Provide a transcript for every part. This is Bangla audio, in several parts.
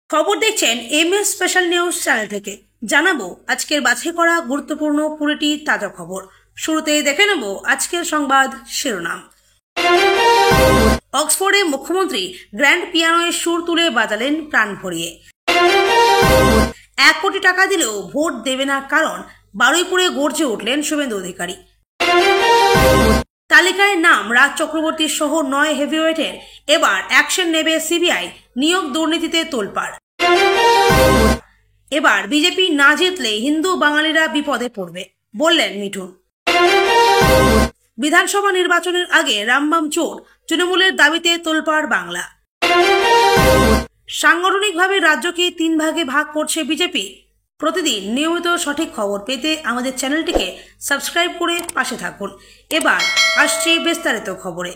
খবর দেখছেন এমএস স্পেশাল নিউজ চ্যানেল থেকে। জানাবো আজকের বাছাই করা গুরুত্বপূর্ণ 20টি তাজা খবর। শুরুতেই দেখে নেব আজকের সংবাদ শিরোনাম। অক্সফোর্ডে মুখ্যমন্ত্রী গ্র্যান্ড পিয়ানোয় সুর তুলে বাজালেন প্রাণ ভরিয়ে। 1 কোটি টাকা দিলেও ভোট দেবে না, কারণ বারুইপুরে গর্জে উঠলেন শুভেন্দু অধিকারী। তালিকায় নাম রাজ চক্রবর্তী সহ 9 হেভিওয়েটের, এবার অ্যাকশন নেবে সিবিআই, নিয়োগ দুর্নীতিতে তোলপাড়। এবার বিজেপি না জিতলে হিন্দু বাঙালিরা বিপদে পড়বে, বললেন মিঠুন। বিধানসভা নির্বাচনের আগে রামবাম চোর, তৃণমূলের দাবিতে তোলপাড় বাংলা। সাংগঠনিকভাবে রাজ্যকে 3 ভাগে ভাগ করছে বিজেপি। প্রতিদিন নিয়মিত সঠিক খবর পেতে আমাদের চ্যানেলটিকে সাবস্ক্রাইব করে পাশে থাকুন। এবার আসছে বিস্তারিত খবরে।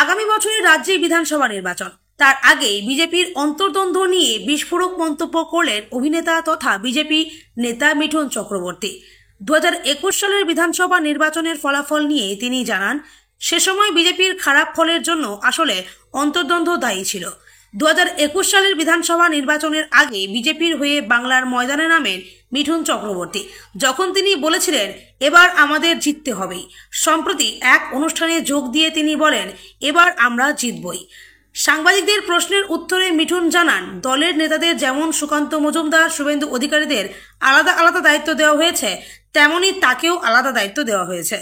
আগামী বছরের রাজ্যে বিধানসভা নির্বাচন, তার আগেই বিজেপির অন্তর্দ্বন্দ্ব নিয়ে বিস্ফোরক মন্তব্য করলেন অভিনেতা তথা বিজেপি নেতা মিঠুন চক্রবর্তী। 2021 সালের বিধানসভা নির্বাচনের ফলাফল নিয়ে তিনি জানান, সে সময় বিজেপির খারাপ ফলের জন্য আসলে অন্তর্দ্বন্দ্ব দায়ী ছিল। 2021 সালের বিধানসভা নির্বাচনের আগে বিজেপির হয়ে বাংলার ময়দানে নামেন মিঠুন চক্রবর্তী, যখন তিনি বলেছিলেন এবার আমাদের জিততে হবেই। সম্প্রতি এক অনুষ্ঠানে যোগ দিয়ে তিনি বলেন, এবার আমরা জিতবই। সাংবাদিকদের প্রশ্নের উত্তরে মিঠুন জানান, দলের নেতাদের যেমন সুকান্ত মজুমদার, শুভেন্দু অধিকারীদের আলাদা আলাদা দায়িত্ব দেওয়া হয়েছে, তেমনি তাকেও আলাদা দায়িত্ব দেওয়া হয়েছে।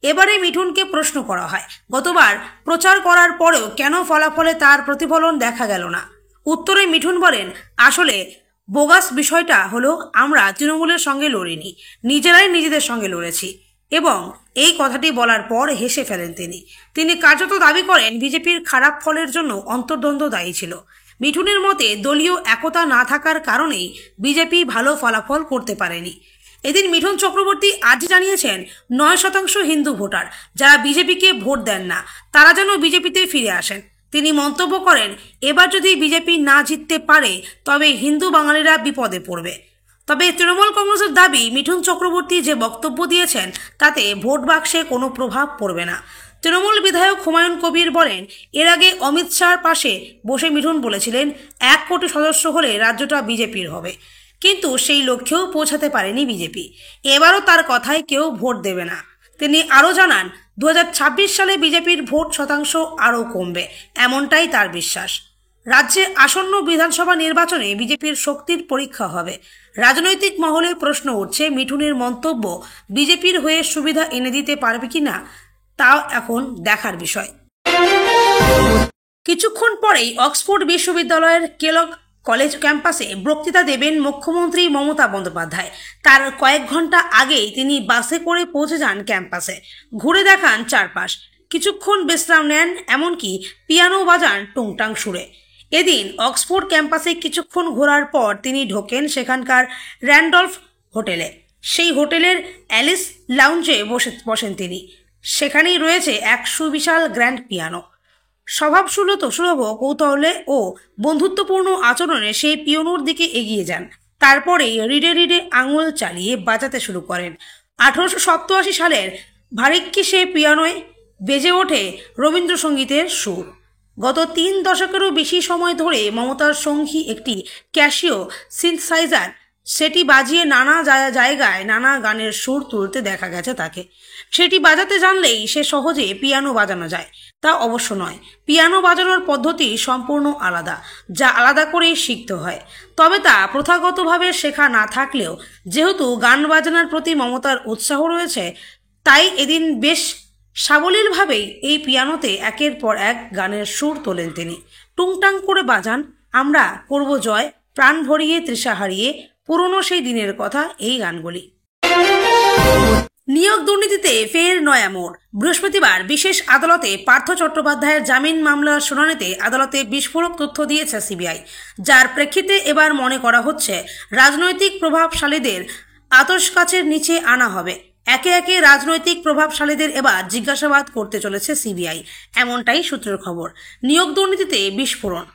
এবারে মিঠুনকে প্রশ্ন করা হয়, গতবার প্রচার করার পরেও কেন ফলাফলে তার প্রতিফলন দেখা গেল না। উত্তরে মিঠুন বলেন, আসলে বোগাস বিষয়টা হলো আমরা তৃণমূলের সঙ্গে লড়িনি, নিজেরাই নিজেদের সঙ্গে লড়েছি। এবং এই কথাটি বলার পর হেসে ফেলেন তিনি কার্যত দাবি করেন বিজেপির খারাপ ফলের জন্য অন্তর্দ্বন্দ্ব দায়ী ছিল। মিঠুনের মতে দলীয় একতা না থাকার কারণেই বিজেপি ভালো ফলাফল করতে পারেনি। এদিন মিঠুন চক্রবর্তী আজ জানিয়েছেন, 9% হিন্দু ভোটার যারা বিজেপিকে ভোট দেন না, তারা যেন বিজেপিতে ফিরে আসেন। তিনি মন্তব্য করেন, এবার যদি বিজেপি না জিততে পারে তবে হিন্দু বাঙালিরা বিপদে পড়বে। তবে তৃণমূল কংগ্রেসের দাবি, মিঠুন চক্রবর্তী যে বক্তব্য দিয়েছেন তাতে ভোট বাক্সে কোনো প্রভাব পড়বে না। তৃণমূল বিধায়ক হুমায়ুন কবির বলেন, এর আগে অমিত শাহর পাশে বসে মিঠুন বলেছিলেন 1 কোটি সদস্য হলে রাজ্যটা বিজেপির হবে, কিন্তু সেই লক্ষ্যেও পৌঁছাতে পারেনি বিজেপি। এবারও তার কথায় কেউ ভোট দেবে না। তিনি আরও জানান, 2026 সালে বিজেপির ভোট শতাংশ আরও কমবে, এমনটাই তার বিশ্বাস। রাজ্যে আসন্ন বিধানসভা নির্বাচনে বিজেপির শক্তির পরীক্ষা হবে। রাজনৈতিক মহলে প্রশ্ন উঠছে, মিঠুনের মন্তব্য বিজেপির হয়ে সুবিধা এনে দিতে পারবে কিনা, তাও এখন দেখার বিষয়। কিছুক্ষণ পরেই অক্সফোর্ড বিশ্ববিদ্যালয়ের কেলগ কলেজ ক্যাম্পাসে বক্তৃতা দেবেন মুখ্যমন্ত্রী মমতা বন্দ্যোপাধ্যায়। তার কয়েক ঘন্টা আগেই তিনি বাসে করে পৌঁছে যান ক্যাম্পাসে, ঘুরে দেখান চারপাশ, কিছুক্ষণ বিশ্রাম নেন, এমনকি পিয়ানো বাজান টুংটাং সুরে। এদিন অক্সফোর্ড ক্যাম্পাসে কিছুক্ষণ ঘোরার পর তিনি ঢোকেন সেখানকার র্যান্ডলফ হোটেলে। সেই হোটেলের অ্যালিস লাউঞ্জে বসেন তিনি। সেখানেই রয়েছে এক সুবিশাল গ্র্যান্ড পিয়ানো। স্বভাবসুলভ কৌতূহলে ও বন্ধুত্বপূর্ণ আচরণে সেই পিয়ানোর দিকে এগিয়ে যান। তারপরেই রিডে রিডে আঙুল চালিয়ে বাজাতে শুরু করেন। 1887 সালের ভারিক্কি সে পিয়ানোয় বেজে ওঠে রবীন্দ্রসঙ্গীতের সুর। গত 3 দশকেরও বেশি সময় ধরে মমতার সঙ্গী একটি ক্যাসিও সিনথেসাইজার, সেটি বাজিয়ে নানা জায়গায় নানা গানের সুর তুলতে দেখা গেছে তাকে। সেটি বাজাতে জানলেই সে সহজে পিয়ানো বাজানো যায়, তা অবশ্য নয়। পিয়ানো বাজানোর পদ্ধতি সম্পূর্ণ আলাদা, যা আলাদা করেই শিখতে হয়। তবে তা প্রথাগতভাবে শেখা না থাকলেও যেহেতু গান বাজনার প্রতি মমতার উৎসাহ রয়েছে, তাই এদিন বেশ সাবলীলভাবেই এই পিয়ানোতে একের পর এক গানের সুর তোলেন তিনি। টুংটাং করে বাজান আমরা করব জয়, প্রাণ ভরিয়ে তৃষা হারিয়ে, পুরনো সেই দিনের কথা, এই গানগুলি। নিয়োগ দুর্নীতিতে ফের নয়া মোড়। বৃহস্পতিবার বিশেষ আদালতে পার্থ চট্টোপাধ্যায়ের জামিন মামলার শুনানিতে আদালতে বিস্ফোরক তথ্য দিয়েছে সিবিআই, যার প্রেক্ষিতে এবার মনে করা হচ্ছে রাজনৈতিক প্রভাবশালীদের আতশকাচের নিচে আনা হবে। একে একে রাজনৈতিক প্রভাবশালীদের এবার জিজ্ঞাসাবাদ করতে চলেছে সিবিআই, এমনটাই সূত্রের খবর। নিয়োগ দুর্নীতিতে বিস্ফোরণ।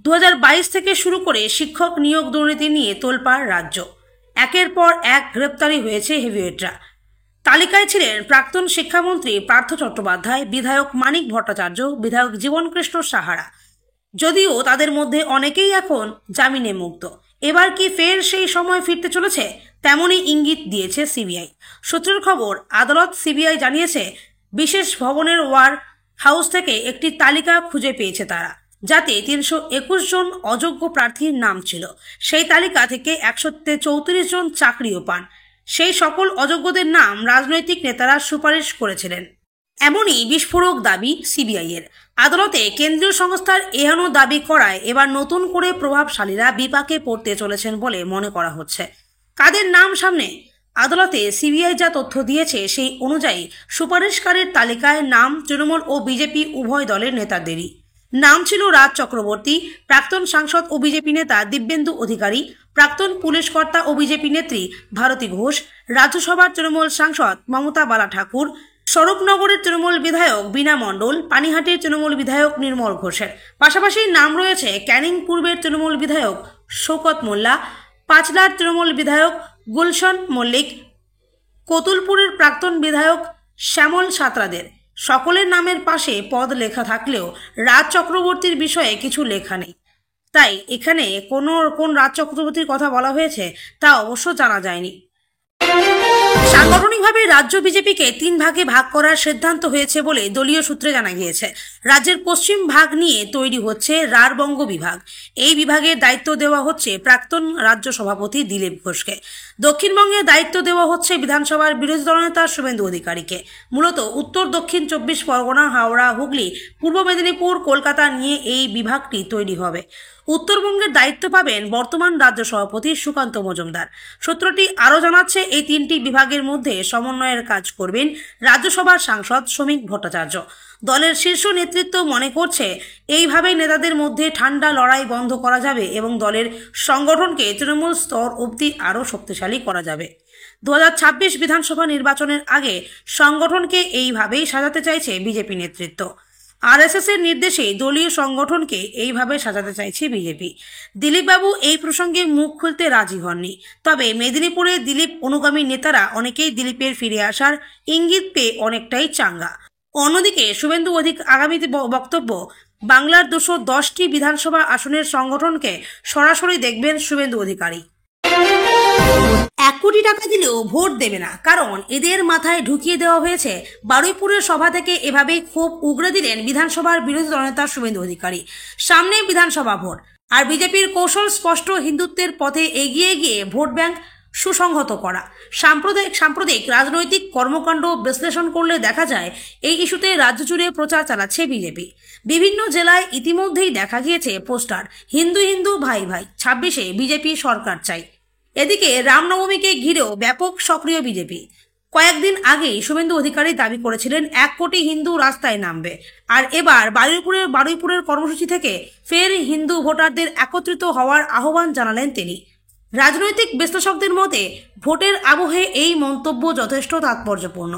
2022 থেকে শুরু করে শিক্ষক নিয়োগ দুর্নীতি নিয়ে তোলপাড় রাজ্য। একের পর এক গ্রেপ্তারি হয়েছে হেভিওয়েটরা। তালিকায় ছিলেন প্রাক্তন শিক্ষামন্ত্রী পার্থ চট্টোপাধ্যায়, বিধায়ক মানিক ভট্টাচার্য, বিধায়ক জীবনকৃষ্ণ সাহারা। যদিও তাদের মধ্যে অনেকেই এখন জামিনে মুক্ত। এবার কি ফের সেই সময় ফিরতে চলেছে, তেমনই ইঙ্গিত দিয়েছে সিবিআই সূত্রের খবর। আদালত সিবিআই জানিয়েছে, বিশেষ ভবনের ওয়ার হাউস থেকে একটি তালিকা খুঁজে পেয়েছে তারা, যাতে 321 জন অযোগ্য প্রার্থীর নাম ছিল। সেই তালিকা থেকে 134 জন চাকরিও পান। সেই সকল অযোগ্যদের নাম রাজনৈতিক নেতারা সুপারিশ করেছিলেন। এমনই বিস্ফোরক দাবি সিবিআই এর। আদালতে কেন্দ্রীয় সংস্থার এহেন দাবি করায় এবার নতুন করে প্রভাবশালীরা বিপাকে পড়তে চলেছেন বলে মনে করা হচ্ছে। কাদের নাম সামনে? আদালতে সিবিআই যা তথ্য দিয়েছে সেই অনুযায়ী সুপারিশকারীর তালিকায় নাম তৃণমূল ও বিজেপি উভয় দলের নেতাদেরই। নাম ছিল রাজ চক্রবর্তী, প্রাক্তন সাংসদ ও বিজেপি নেতা দিব্যেন্দু অধিকারী, প্রাক্তন পুলিশ কর্তা ও বিজেপি নেত্রী ভারতী ঘোষ, রাজ্যসভার তৃণমূল সাংসদ মমতা বালা ঠাকুর, স্বরূপনগরের তৃণমূল বিধায়ক বীণা মণ্ডল, পানিহাটির তৃণমূল বিধায়ক নির্মল ঘোষের পাশাপাশি নাম রয়েছে ক্যানিং পূর্বের তৃণমূল বিধায়ক শওকত মোল্লা, পাঁচলার তৃণমূল বিধায়ক গুলশন মল্লিক, কতুলপুরের প্রাক্তন বিধায়ক শ্যামল সাঁতরাদের। সকলের নামের পাশে পদ লেখা থাকলেও রাজ চক্রবর্তীর বিষয়ে কিছু লেখা নেই। তাই এখানে কোন রাজ চক্রবর্তীর কথা বলা হয়েছে তা অবশ্য জানা যায়নি। সাংগঠনিকভাবে রাজ্য বিজেপিকে 3 ভাগে ভাগ করার সিদ্ধান্ত হয়েছে বলে দলীয় সূত্রে জানা গিয়েছে। রাজ্যের পশ্চিম ভাগ নিয়ে তৈরি হচ্ছে রাঢ়বঙ্গ বিভাগ। এই বিভাগের দায়িত্ব দেওয়া হচ্ছে প্রাক্তন রাজ্য সভাপতি দিলীপ ঘোষকে। দক্ষিণবঙ্গের দায়িত্ব দেওয়া হচ্ছে বিধানসভার বিরোধী দলনেতা শুভেন্দু অধিকারীকে। মূলত উত্তর দক্ষিণ 24 পরগনা, হাওড়া, হুগলি, পূর্ব মেদিনীপুর, কলকাতা নিয়ে এই বিভাগটি তৈরি হবে। উত্তরবঙ্গের দায়িত্ব পাবেন বর্তমান রাজ্য সভাপতি সুকান্ত মজুমদার। সূত্রটি আরও জানাচ্ছে, এই 3টি বিভাগের মধ্যে সমন্বয়ের কাজ করবেন রাজ্যসভার সাংসদ শ্রমিক ভট্টাচার্য। দলের শীর্ষ নেতৃত্ব মনে করছে, এইভাবেই নেতাদের মধ্যে ঠান্ডা লড়াই বন্ধ করা যাবে এবং দলের সংগঠনকে তৃণমূল স্তর অবধি আরও শক্তিশালী করা যাবে। 2026 বিধানসভা নির্বাচনের আগে সংগঠনকে এইভাবেই সাজাতে চাইছে বিজেপি নেতৃত্ব। আরএসএস এর নির্দেশে দলীয় সংগঠনকে এইভাবে সাজাতে চাইছে বিজেপি। দিলীপবাবু এই প্রসঙ্গে মুখ খুলতে রাজি হননি। তবে মেদিনীপুরে দিলীপ অনুগামী নেতারা অনেকেই দিলীপের ফিরে আসার ইঙ্গিত পেয়ে অনেকটাই চাঙ্গা। অন্যদিকে শুভেন্দু আগামী বক্তব্য, বাংলার 210টি বিধানসভা আসনের সংগঠনকে সরাসরি দেখবেন শুভেন্দু অধিকারী। 1 কোটি টাকা দিলেও ভোট দেবে না, কারণ এদের মাথায় ঢুকিয়ে দেওয়া হয়েছে। বারুইপুরের সভা থেকে এভাবেই ক্ষোভ উগরে দিলেন বিধানসভার বিরোধী দলনেতা শুভেন্দু অধিকারী। সামনে বিধানসভা ভোট, আর বিজেপির কৌশল স্পষ্ট, হিন্দুত্বের পথে এগিয়ে গিয়ে ভোট ব্যাংক সুসংহত করা। সাম্প্রতিক রাজনৈতিক কর্মকাণ্ড বিশ্লেষণ করলে দেখা যায়, এই ইস্যুতে রাজ্য জুড়ে প্রচার চালাচ্ছে বিজেপি। বিভিন্ন জেলায় ইতিমধ্যেই দেখা গিয়েছে পোস্টার, হিন্দু হিন্দু ভাই ভাই, 26-এ বিজেপি সরকার চাই। এদিকে রামনবমীকে ঘিরেও ব্যাপক সক্রিয় বিজেপি। কয়েকদিন আগেই শুভেন্দু অধিকারী দাবি করেছিলেন 1 কোটি হিন্দু রাস্তায় নামবে, আর এবার বারুইপুরের কর্মসূচি থেকে ফের হিন্দু ভোটারদের একত্রিত হওয়ার আহ্বান জানালেন তিনি। রাজনৈতিক বিশ্লেষকদের মতে ভোটের আবহে এই মন্তব্য যথেষ্ট তাৎপর্যপূর্ণ।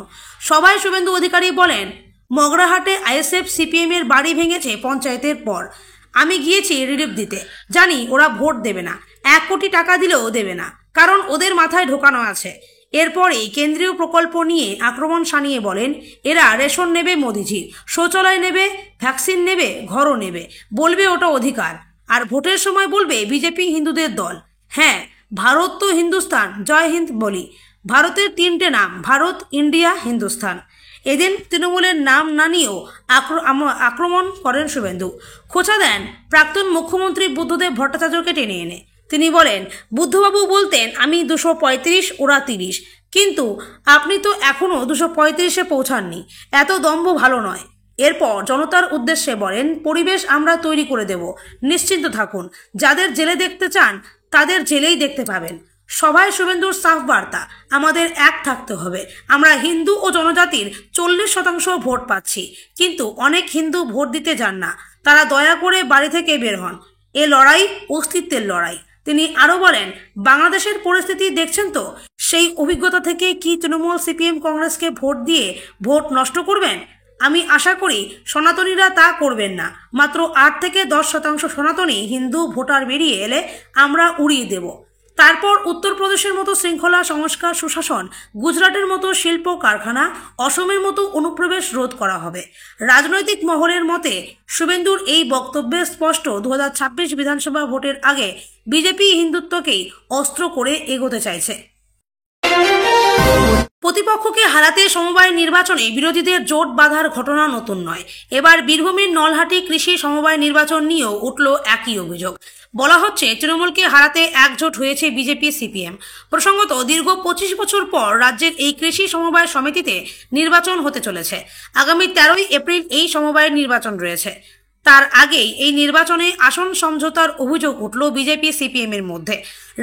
সভায় শুভেন্দু অধিকারী বলেন, মগরাহাটে আইএসএফ সিপিএম এর বাড়ি ভেঙেছে পঞ্চায়েতের পর। আমি গিয়েছি রিলিফ দিতে, জানি ওরা ভোট দেবে না, 1 কোটি টাকা দিলেও দেবে না, কারণ ওদের মাথায় ঢোকানো আছে। এরপরেই কেন্দ্রীয় প্রকল্প নিয়ে আক্রমণ শানিয়ে বলেন, এরা রেশন নেবে মোদিজির, শৌচালয় নেবে, ভ্যাকসিন নেবে, ঘরও নেবে, বলবে ওটা অধিকার, আর ভোটের সময় বলবে বিজেপি হিন্দুদের দল। হ্যাঁ, ভারত তো হিন্দুস্তান, জয় হিন্দ বলি। ভারতের 3টে নাম, ভারত, ইন্ডিয়া, হিন্দুস্তান। এদিন তৃণমূলের নাম না নিয়েও আক্রমণ করেন শুভেন্দু। খোঁচা দেন প্রাক্তন মুখ্যমন্ত্রী বুদ্ধদেব ভট্টাচার্যকে টেনে এনে। তিনি বলেন, বুদ্ধবাবু বলতেন আমি 235, ওরা 30, কিন্তু আপনি তো এখনও 235-এ পৌঁছাননি, এত দম্ভ ভালো নয়। এরপর জনতার উদ্দেশ্যে বলেন, পরিবেশ আমরা তৈরি করে দেব, নিশ্চিন্ত থাকুন, যাদের জেলে দেখতে চান তাদের জেলেই দেখতে পাবেন। সভায় শুভেন্দুর সাফ বার্তা, আমাদের এক থাকতে হবে। আমরা হিন্দু ও জনজাতির 40% ভোট পাচ্ছি, কিন্তু অনেক হিন্দু ভোট দিতে যান না, তারা দয়া করে বাড়ি থেকে বের হন। এ লড়াই অস্তিত্বের লড়াই। তিনি আরও বলেন, বাংলাদেশের পরিস্থিতি দেখছেন তো, সেই অভিজ্ঞতা থেকে কি তৃণমূল সিপিএম কংগ্রেসকে ভোট দিয়ে ভোট নষ্ট করবেন? আমি আশা করি সনাতনীরা তা করবেন না। মাত্র 8 থেকে 10% সনাতনী হিন্দু ভোটার বেরিয়ে এলে আমরা উড়িয়ে দেব। তারপর উত্তরপ্রদেশের মতো শৃঙ্খলা সংস্কার সুশাসন, গুজরাটের মতো শিল্প কারখানা, অসমের মতো অনুপ্রবেশ রোধ করা হবে। রাজনৈতিক মহলের মতে শুভেন্দুর এই বক্তব্যে স্পষ্ট 2026 বিধানসভা ভোটের আগে বিজেপি হিন্দুত্বকেই অস্ত্র করে এগোতে চাইছে। প্রতিপক্ষকে হারাতে সমবায় নির্বাচনে বিরোধীদের জোট বাঁধার ঘটনা নতুন নয়। এবার বীরভূমের নলহাটি কৃষি সমবায় নির্বাচন নিয়েও উঠল একই অভিযোগ। বলা হচ্ছে তৃণমূলকে হারাতে একজোট হয়েছে বিজেপি সিপিএম। প্রসঙ্গত দীর্ঘ 25 বছর পর রাজ্যের এই কৃষি সমবায় সমিতিতে নির্বাচন হতে চলেছে। আগামী 13ই এপ্রিল এই সমবায়ের নির্বাচন রয়েছে। তার আগেই এই নির্বাচনে আসন সমঝোতার অভিযোগ উঠল বিজেপি সিপিএম এর মধ্যে।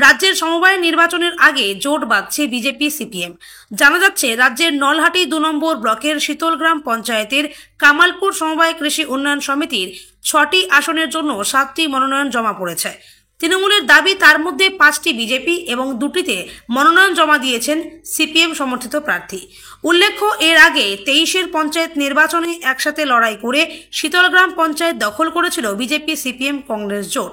রাজ্যের সমবায় নির্বাচনের আগে জোট বাঁধছে বিজেপি সিপিএম। জানা যাচ্ছে রাজ্যের নলহাটি 2 নম্বর ব্লকের শীতলগ্রাম পঞ্চায়েতের কামালপুর সমবায় কৃষি উন্নয়ন সমিতির 6টি আসনের জন্য 7টি মনোনয়ন জমা পড়েছে। তৃণমূলের দাবি তার মধ্যে 5টি বিজেপি এবং 2টিতে মনোনয়ন জমা দিয়েছেন সিপিএম সমর্থিত প্রার্থী। উল্লেখ্য এর আগে 23-এর পঞ্চায়েত নির্বাচনে একসাথে লড়াই করে শীতলগ্রাম পঞ্চায়েত দখল করেছিল বিজেপি সিপিএম কংগ্রেস জোট।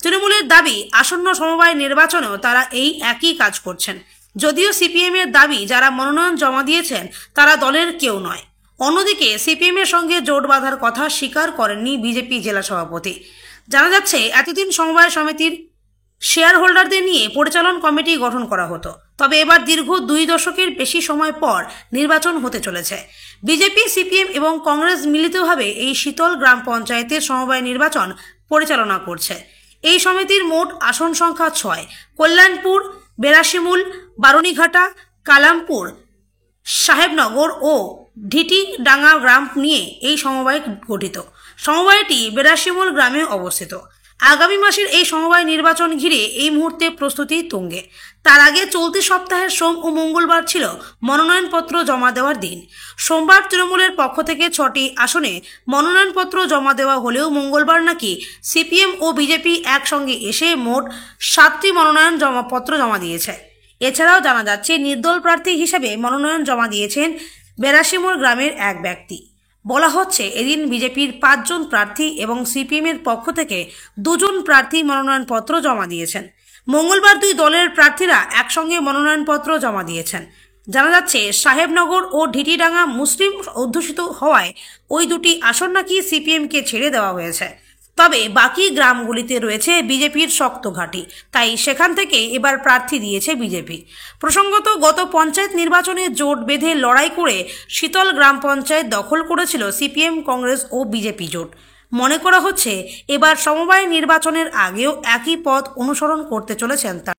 তৃণমূলের দাবি আসন্ন সমবায় নির্বাচনেও তারা এই একই কাজ করছেন। যদিও সিপিএম এর দাবি যারা মনোনয়ন জমা দিয়েছেন তারা দলের কেউ নয়। অন্যদিকে সিপিএম এর সঙ্গে জোট বাঁধার কথা স্বীকার করেননি বিজেপি জেলা সভাপতি। জানা যাচ্ছে এতদিন সমবায় সমিতির শেয়ার হোল্ডারদের নিয়ে পরিচালন কমিটি গঠন করা হতো, তবে এবার দীর্ঘ 2 দশকের বেশি সময় পর নির্বাচন হতে চলেছে। বিজেপি সিপিএম এবং কংগ্রেস মিলিতভাবে এই শীতল গ্রাম পঞ্চায়েতের সমবায় নির্বাচন পরিচালনা করছে। এই সমিতির মোট আসন সংখ্যা 6। কল্যাণপুর, বেরাশিমুল, বারুণীঘাটা, কালামপুর, সাহেবনগর ও ঢিটিডাঙ্গা গ্রাম নিয়ে এই সমবায় গঠিত। সমবায়টি বেরাশিমুল গ্রামে অবস্থিত। আগামী মাসের এই সমবায় নির্বাচন ঘিরে এই মুহূর্তে প্রস্তুতি তুঙ্গে। তার আগে চলতি সপ্তাহের সোম ও মঙ্গলবার ছিল মনোনয়নপত্র জমা দেওয়ার দিন। সোমবার তৃণমূলের পক্ষ থেকে 6টি আসনে মনোনয়নপত্র জমা দেওয়া হলেও মঙ্গলবার নাকি সিপিএম ও বিজেপি একসঙ্গে এসে মোট 7টি মনোনয়ন পত্র জমা দিয়েছে। এছাড়াও জানা যাচ্ছে নির্দল প্রার্থী হিসেবে মনোনয়ন জমা দিয়েছেন বেরাশিমুল গ্রামের এক ব্যক্তি। বলা হচ্ছে এদিন বিজেপির 5 জন প্রার্থী এবং সিপিএম এর পক্ষ থেকে 2 জন প্রার্থী মনোনয়নপত্র জমা দিয়েছেন। মঙ্গলবার 2 দলের প্রার্থীরা একসঙ্গে মনোনয়নপত্র জমা দিয়েছেন। জানা যাচ্ছে সাহেবনগর ও ঢিটিডাঙ্গা মুসলিম অধ্যুষিত হওয়ায় ওই 2টি আসন নাকি সিপিএমকে ছেড়ে দেওয়া হয়েছে। তবে বাকি গ্রামগুলিতে রয়েছে বিজেপির শক্ত ঘাঁটি, তাই সেখান থেকে এবার প্রার্থী দিয়েছে বিজেপি। প্রসঙ্গত গত পঞ্চায়েত নির্বাচনে জোট বেঁধে লড়াই করে শীতল গ্রাম পঞ্চায়েত দখল করেছিল সিপিএম কংগ্রেস ও বিজেপি জোট। মনে করা হচ্ছে এবার সমবায় নির্বাচনের আগেও একই পথ অনুসরণ করতে চলেছেন তারা।